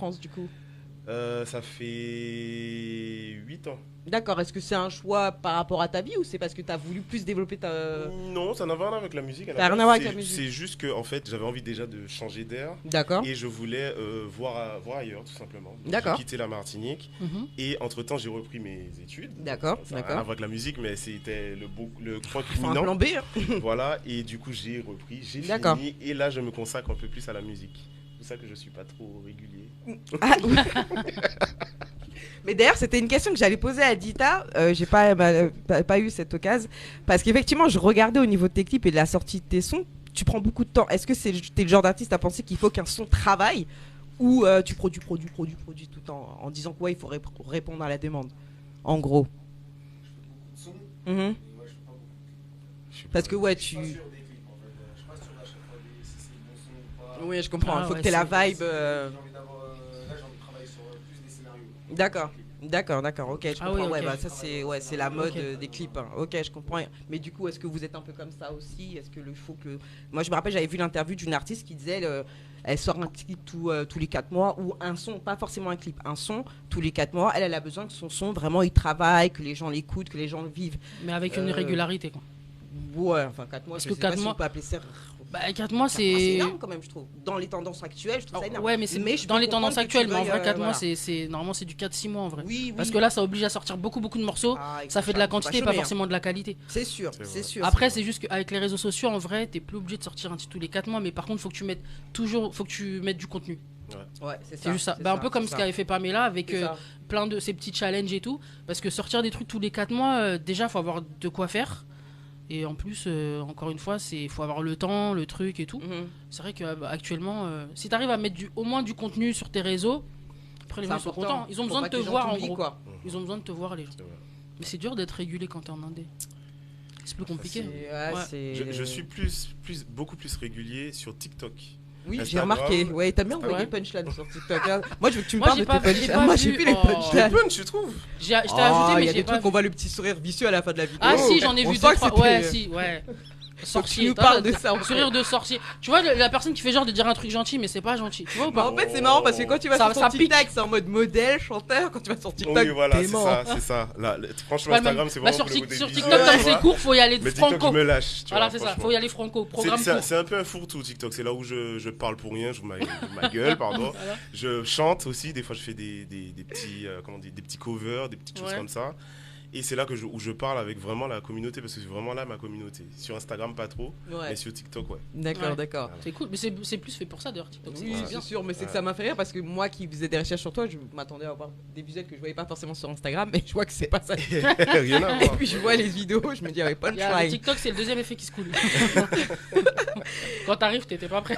France du coup? Ça fait 8 ans. D'accord, est-ce que c'est un choix par rapport à ta vie ou c'est parce que tu as voulu plus développer ta... Non, ça n'a rien à voir avec la musique. Ça n'a rien à voir avec la musique. C'est juste que en fait, j'avais envie déjà de changer d'air D'accord. et je voulais voir ailleurs, tout simplement. Donc, D'accord. j'ai quitté la Martinique et entre-temps, j'ai repris mes études. D'accord, Ça n'a rien à voir avec la musique, mais c'était le point Faut un culminant. plan B. Hein. Voilà, et du coup, j'ai repris, j'ai D'accord. fini et là, je me consacre un peu plus à la musique. C'est pour ça que je suis pas trop régulier. Ah, oui. Mais d'ailleurs, c'était une question que j'allais poser à Dita. J'ai pas eu cette occasion. Parce qu'effectivement, je regardais au niveau de tes clips et de la sortie de tes sons. Tu prends beaucoup de temps. Est-ce que t'es le genre d'artiste à penser qu'il faut qu'un son travaille ou tu produis tout le temps en disant que ouais, il faut répondre à la demande? En gros. Mhm. Parce que ouais, tu. Oui, je comprends. Il faut que tu aies la vibe. D'accord. Ok, je comprends. oui, ok. Ouais, bah ça c'est la mode des clips. Hein. Ok, je comprends. Mais du coup, est-ce que vous êtes un peu comme ça aussi? Est-ce que le faut que moi je me rappelle, j'avais vu l'interview d'une artiste qui disait elle sort un clip tous les 4 mois ou un son, pas forcément un clip, un son tous les 4 mois. Elle a besoin que son son vraiment il travaille, que les gens l'écoutent, que les gens le vivent. Mais avec une régularité, quoi. Ouais, enfin 4 mois. Parce Je que sais pas 4 si mois- on peut appeler ça. Bah, 4 mois, C'est énorme quand même, je trouve. Dans les tendances actuelles, je trouve ça énorme. Ouais, mais je dans peux les tendances comprendre que actuelles, tu mais en veuilles, vrai, 4 mois, voilà. normalement, c'est du 4-6 mois en vrai. Oui, Parce que là, ça oblige à sortir beaucoup de morceaux. Ah, Ça fait de la quantité, faut pas chômer, forcément de la qualité. C'est sûr, C'est c'est vrai. sûr. Après, c'est juste qu'avec les réseaux sociaux, en vrai, t'es plus obligé de sortir un titre tous les 4 mois, mais par contre, faut que tu mettes du contenu. Ouais, c'est C'est juste ça. Bah, un peu comme ce qu'avait fait Pamela avec C'est ça. plein de ces petits challenges et tout. Parce que sortir des trucs tous les 4 mois, déjà, faut avoir de quoi faire. Et en plus, encore une fois, faut avoir le temps, le truc et tout. Mhm. C'est vrai qu'actuellement, si t'arrives à mettre au moins du contenu sur tes réseaux, après les C'est gens sont important. contents. Ils ont Faut besoin pas de que te les gens voir en t'oublient, gros. quoi. Ils ont besoin de te voir les gens. C'est vrai. Mais c'est dur d'être régulier quand t'es en indé. C'est plus compliqué. Je suis beaucoup plus régulier sur TikTok. Oui, j'ai Instagram. remarqué. Ouais, t'as bien envoyé Ouais. des punchlines sur TikTok. Hein. Moi, je veux que tu me Moi, parles j'ai de pas- tes j'ai punchlines. pas Moi, vu. j'ai vu les Oh. punchlines. Punch, je trouve. Je t'ai ajouté, Il mais y a j'ai des pas trucs, vu. on voit le petit sourire vicieux à la fin de la vidéo. Ah si, j'en ai On vu sent 2 que 3. c'était- Ouais, si, ouais. Sorcier. nous Toi, parles t'as- de ça, en fait. Sourire de sorcier. Tu vois la personne qui fait genre de dire un truc gentil, mais c'est pas gentil. Tu vois ou Bah, pas? en fait, c'est marrant parce que quand tu vas Ça- sur ça ton pique. TikTok, c'est en mode modèle, chanteur. Quand tu vas sur TikTok, Oui, voilà, t'es c'est mort. ça, c'est ça. Là, franchement, Ouais, Instagram, même- c'est bah, vraiment sur, pour le côté sur visuel, TikTok, comme tu c'est vois. court, faut y aller Mais TikTok, je franco. me lâche, tu Voilà, vois, c'est ça. franchement. Faut y aller franco. Programme court. C'est un peu un fourre-tout TikTok, c'est là où je parle pour rien, je ma gueule, pardon. Voilà. Je chante aussi, des fois je fais des petits, comment on dit, des petits covers, des petites choses Ouais. comme ça. Et c'est là où je parle avec vraiment la communauté, parce que c'est vraiment là ma communauté. Sur Instagram, pas trop, Ouais. mais sur TikTok, ouais. D'accord, Ouais. d'accord. C'est cool, mais c'est plus fait pour ça d'ailleurs TikTok. Oui, C'est c'est bien. sûr, mais c'est que ça m'a fait rire parce que moi qui faisais des recherches sur toi, je m'attendais à avoir des visuels que je voyais pas forcément sur Instagram, mais je vois que c'est pas ça. Rien à Et voir. puis je vois les vidéos, je me dis, ouais, Il y a- punchline. TikTok, c'est le deuxième effet qui se coule. Quand t'arrives, t'étais pas prêt.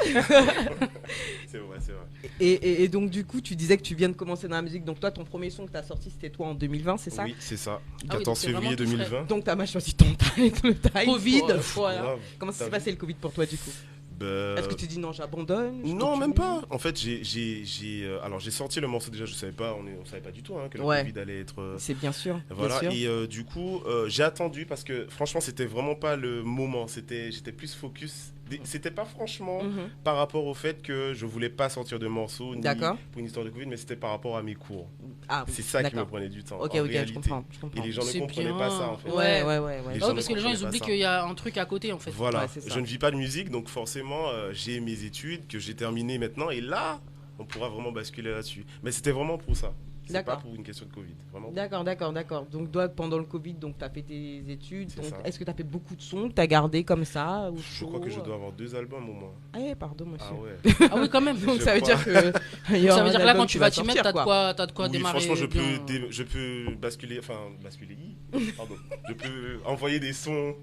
C'est vrai, c'est vrai. Et donc, du coup, tu disais que tu viens de commencer dans la musique. Donc, toi, ton premier son que tu as sorti, c'était toi en 2020, c'est ça? Oui, c'est ça. oui, 14 donc c'est février vraiment tout frais. 2020. Donc, t'as mal choisi ton time, le time. Covid. Voilà. Grave. Comment ça T'as s'est vu passé le Covid pour toi, du coup? Bah, Est-ce que tu dis non, j'abandonne? je Non, continue même pas. En fait, alors j'ai sorti le morceau déjà. Je savais pas, on savait pas du tout que le Ouais. Covid allait être. C'est bien sûr. Voilà. Bien sûr. Et du coup, j'ai attendu parce que franchement, c'était vraiment pas le moment. J'étais plus focus. C'était pas franchement Mhm. par rapport au fait que je voulais pas sortir de morceaux ni D'accord. pour une histoire de Covid, mais c'était par rapport à mes cours. Ah, oui, C'est ça qui me d'accord. prenait du temps. Ok, en ok, réalité. je comprends. Et les gens ne C'est comprenaient bien. pas ça en fait. Ouais. Ouais. Les Ah gens oui, ne parce que les gens ils comprenaient oublient pas qu'il y a un truc à côté en fait. Voilà, Ouais, c'est ça. je ne vis pas de musique, donc forcément, j'ai mes études que j'ai terminées maintenant, et là, on pourra vraiment basculer là-dessus. Mais c'était vraiment pour ça. C'est pas D'accord. pour une question de Covid, vraiment. D'accord. Donc, toi, pendant le Covid, donc, tu as fait tes études. C'est Donc, ça. est-ce que tu as fait beaucoup de sons que tu as gardé comme ça ou Je crois que je dois avoir 2 albums au moins. Ah, pardon, monsieur. Ah ouais. Ah oui, quand même. Donc, Je ça veut crois. dire que. il y Ça aura veut un dire que là, album quand qui tu va vas t'y mettre, sortir, t'as de quoi Oui, démarrer. franchement, je bien. peux basculer, pardon. Je peux envoyer des sons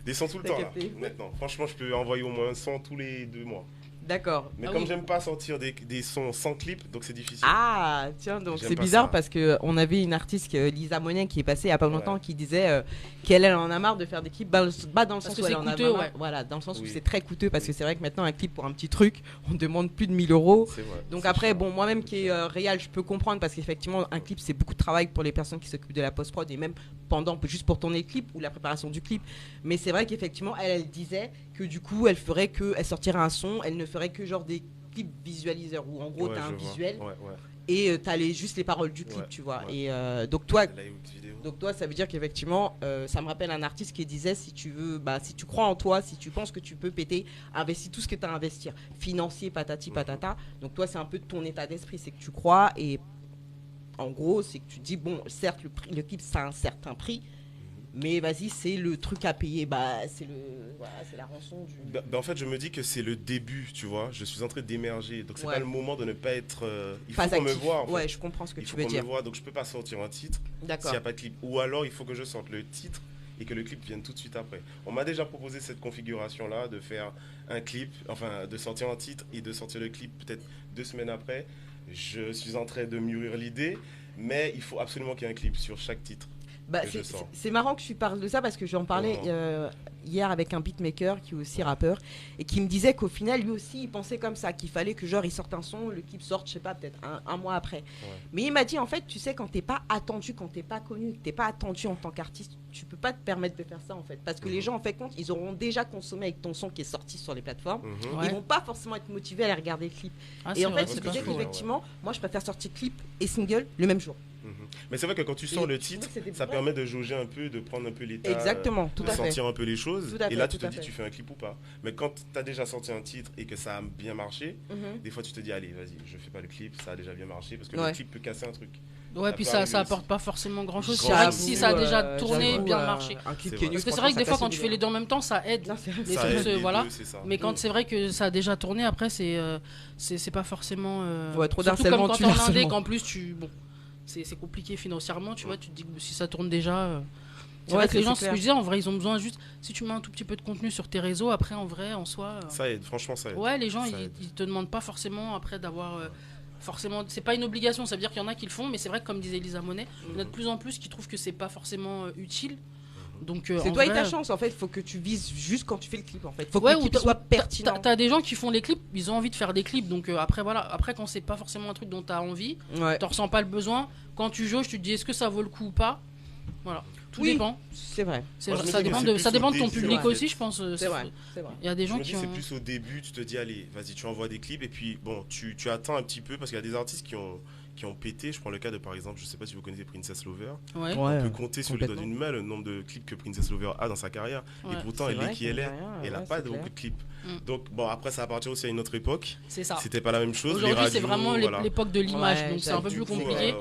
tout le T'as temps, là, capté. maintenant. Franchement, je peux envoyer au moins un son tous les 2 mois. D'accord. Mais Ah comme oui. j'aime pas sortir des sons sans clip, donc c'est difficile. Ah, tiens, donc J'aime c'est pas bizarre ça. parce que on avait une artiste, Lisa Monien, qui est passée il y a pas longtemps, Ouais. qui disait qu'elle en a marre de faire des clips, pas dans le sens que où elle c'est en a coûteux, marre, ouais. voilà, dans le sens où Oui. c'est très coûteux parce Oui. que c'est vrai que maintenant un clip pour un petit truc, on demande plus de 1000 €. C'est vrai. Donc c'est après, cher. bon, moi-même qui est réal, je peux comprendre parce qu'effectivement, un clip, c'est beaucoup de travail pour les personnes qui s'occupent de la post-prod et même pendant, juste pour tourner le clip ou la préparation du clip. Mais c'est vrai qu'effectivement, elle disait que du coup, elle sortirait un son, elle ne ferait que genre des clips visualiseurs où en gros, Ouais, t'as un je vois. visuel Ouais. et t'as juste les paroles du clip, Ouais, tu vois. ouais. Et donc toi, Live vidéo. ça veut dire qu'effectivement, ça me rappelle un artiste qui disait si tu veux, si tu crois en toi, si tu penses que tu peux péter, investis tout ce que tu as à investir, financier, patati patata. Donc toi, c'est un peu ton état d'esprit, c'est que tu crois et en gros, c'est que tu dis bon, certes, le clip ça a un certain prix. Mais vas-y, c'est le truc à payer, c'est c'est la rançon du... En fait, je me dis que c'est le début, tu vois. Je suis en train d'émerger. Donc, c'est Ouais. pas le moment de ne pas être. Il Pas faut qu'on me actif. voie. En fait. Ouais, je comprends ce que Il tu faut veux qu'on dire. me voie. Donc, je peux pas sortir un titre s'il D'accord. n'y a pas de clip. Ou alors, il faut que je sorte le titre et que le clip vienne tout de suite après. On m'a déjà proposé cette configuration-là de faire un clip, enfin, de sortir un titre et de sortir le clip peut-être 2 semaines après. Je suis en train de mûrir l'idée, mais il faut absolument qu'il y ait un clip sur chaque titre. C'est marrant que tu parles de ça parce que j'en parlais hier avec un beatmaker qui est aussi rappeur et qui me disait qu'au final lui aussi il pensait comme ça, qu'il fallait que genre il sorte un son, le clip sorte je sais pas peut-être un mois après. Mais il m'a dit en fait tu sais quand t'es pas attendu, quand t'es pas connu, que t'es pas attendu en tant qu'artiste, tu peux pas te permettre de faire ça en fait parce que les gens en fait compte ils auront déjà consommé avec ton son qui est sorti sur les plateformes, ils vont pas forcément être motivés à aller regarder le clip. Et en fait je disais qu'effectivement moi je préfère sortir clip et single le même jour. Mais c'est vrai que quand tu sors le titre, ça permet de jauger un peu, de prendre un peu l'état, exactement, tout de à fait. sentir un peu les choses. Fait, et là, tu te dis, tu fais un clip ou pas. Mais quand tu as déjà sorti un titre et que ça a bien marché, des fois, tu te dis, allez, vas-y, je fais pas le clip, ça a déjà bien marché, parce que le clip peut casser un truc. Ouais, puis ça apporte pas forcément grand chose. C'est vrai que si ça a déjà tourné, bien marché. Parce que c'est vrai que des fois, quand tu fais les deux en même temps, ça aide. Les trucs, voilà. Mais quand c'est vrai que ça a déjà tourné, après, c'est pas forcément. Trop surtout d'harcèlement. Comme quand t'es en indé, qu'en plus, bon. C'est compliqué financièrement, tu vois, tu te dis que si ça tourne déjà... C'est vrai que les gens, ce que je disais, en vrai, ils ont besoin juste... Si tu mets un tout petit peu de contenu sur tes réseaux, après, en vrai, en soi... Ça aide, franchement, ça aide. Ouais, les gens, ils te demandent pas forcément après d'avoir... forcément, c'est pas une obligation, ça veut dire qu'il y en a qui le font, mais c'est vrai que comme disait Lisa Monet, il y en a de plus en plus qui trouvent que c'est pas forcément utile. Donc, c'est toi et ta chance en fait, il faut que tu vises juste quand tu fais le clip en fait. Faut que le clip soit pertinent. T'as des gens qui font les clips, ils ont envie de faire des clips, donc après voilà, après quand c'est pas forcément un truc dont t'as envie, t'en ressens pas le besoin, quand tu jauges, tu te dis est-ce que ça vaut le coup ou pas. Voilà, tout dépend. C'est vrai. Ça dépend de ton public aussi, je pense. C'est vrai. Il y a des gens qui c'est plus au début, tu te dis allez, vas-y, tu envoies des clips et puis bon, tu attends un petit peu parce qu'il y a des artistes qui ont pété. Je prends le cas de, par exemple, je sais pas si vous connaissez Princess Lover. On peut compter sur les doigts d'une main le nombre de clips que Princess Lover a dans sa carrière. Et pourtant, elle est qui elle est. Elle n'a pas beaucoup de clips. Donc, bon, après, ça appartient aussi à une autre époque. C'est ça. C'était pas la même chose. Aujourd'hui, c'est vraiment l'époque de l'image. Donc, c'est un peu plus compliqué.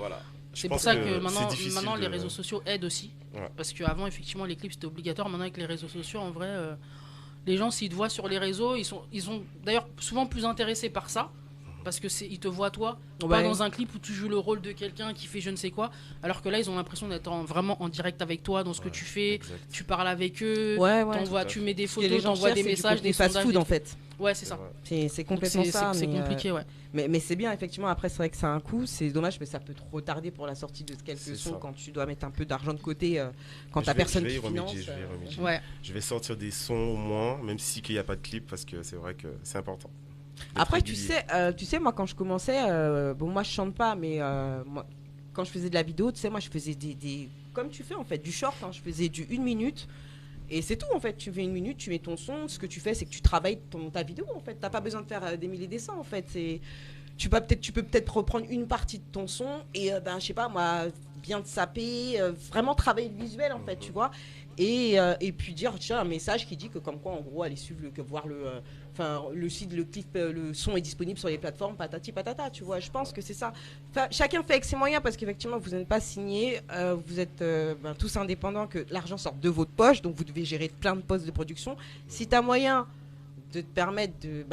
C'est pour ça que maintenant les réseaux sociaux aident aussi. Parce qu'avant, effectivement, les clips c'était obligatoire. Maintenant, avec les réseaux sociaux, en vrai, les gens, s'ils te voient sur les réseaux, ils sont d'ailleurs souvent plus intéressés par ça. Parce que ils te voient toi, pas dans un clip où tu joues le rôle de quelqu'un qui fait je ne sais quoi, alors que là ils ont l'impression d'être vraiment en direct avec toi dans ce que tu fais, tu parles avec eux, tu mets des photos, t'envoies des messages, des fast-food en fait. Ouais, c'est ça. C'est complètement ça. C'est compliqué, ouais. Mais c'est bien, effectivement. Après, c'est vrai que ça a un coût. C'est dommage, mais ça peut te retarder pour la sortie de quelques sons quand tu dois mettre un peu d'argent de côté, quand t'as personne qui finance. Je vais sortir des sons au moins, même si qu'il n'y a pas de clip, parce que c'est vrai que c'est important. Après, tu sais, moi, quand je commençais, moi, je chante pas, mais moi, quand je faisais de la vidéo, tu sais, moi, je faisais des comme tu fais, en fait, du short. Je faisais du 1 minute. Et c'est tout, en fait. Tu fais 1 minute, tu mets ton son. Ce que tu fais, c'est que tu travailles ta vidéo, en fait. T'as pas besoin de faire des milliers et des cents, en fait. Tu peux peut-être reprendre une partie de ton son et, je sais pas, moi, bien te saper, vraiment travailler le visuel, en fait, tu vois. Et puis dire, tiens, un message qui dit que, comme quoi, en gros, aller suivre, voir le site, le clip, le son est disponible sur les plateformes, patati patata, tu vois. Je pense que c'est ça. Enfin, chacun fait avec ses moyens parce qu'effectivement, vous n'êtes pas signé, vous êtes tous indépendants, que l'argent sort de votre poche, donc vous devez gérer plein de postes de production. Si tu as moyen de te permettre de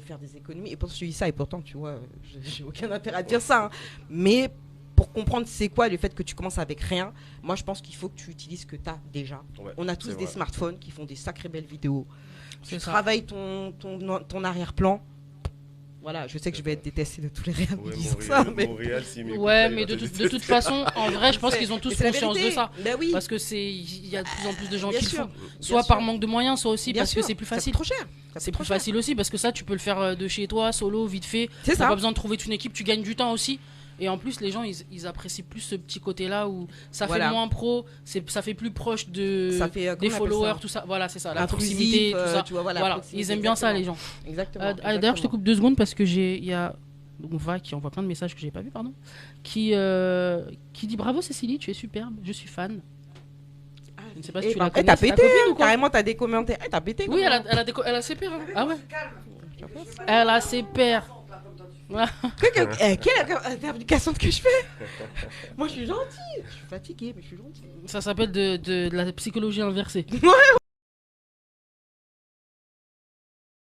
faire des économies, et pourtant je dis ça, et pourtant, tu vois, j'ai aucun intérêt à dire ça, hein. Mais pour comprendre c'est quoi le fait que tu commences avec rien, moi je pense qu'il faut que tu utilises ce que tu as déjà. On a tous des smartphones qui font des sacrées belles vidéos. Tu travailles ton arrière-plan. Voilà, je sais que je vais être détestée de tous les réels qui disent ça. Mais de toute façon, en vrai, je pense qu'ils ont tous conscience de ça. Ben oui. Parce que il y a de plus en plus de gens qui le font. Soit par manque de moyens, soit aussi parce que c'est plus facile. Ça coûte trop cher. C'est plus facile aussi parce que ça, tu peux le faire de chez toi, solo, vite fait. C'est ça. Pas besoin de trouver une équipe, tu gagnes du temps aussi. Et en plus, les gens, ils apprécient plus ce petit côté-là où ça fait moins pro, ça fait plus proche des followers, tout ça. Voilà, c'est ça, la proximité, tout ça. Tu vois, voilà, ils aiment bien ça, les gens. Exactement. D'ailleurs, je te coupe 2 secondes parce que il y a qui envoie plein de messages que j'ai pas vu, pardon, qui dit bravo Cécilie, tu es superbe, je suis fan. Je ne sais pas si tu l'as t'as pété, carrément t'as des commentaires. T'as pété. Oui, elle a ses pères. Ah ouais. Elle a ses pères. Quelle application que je fais? Moi je suis gentille, je suis fatiguée mais je suis gentille. Ça s'appelle de la psychologie inversée. Ouais.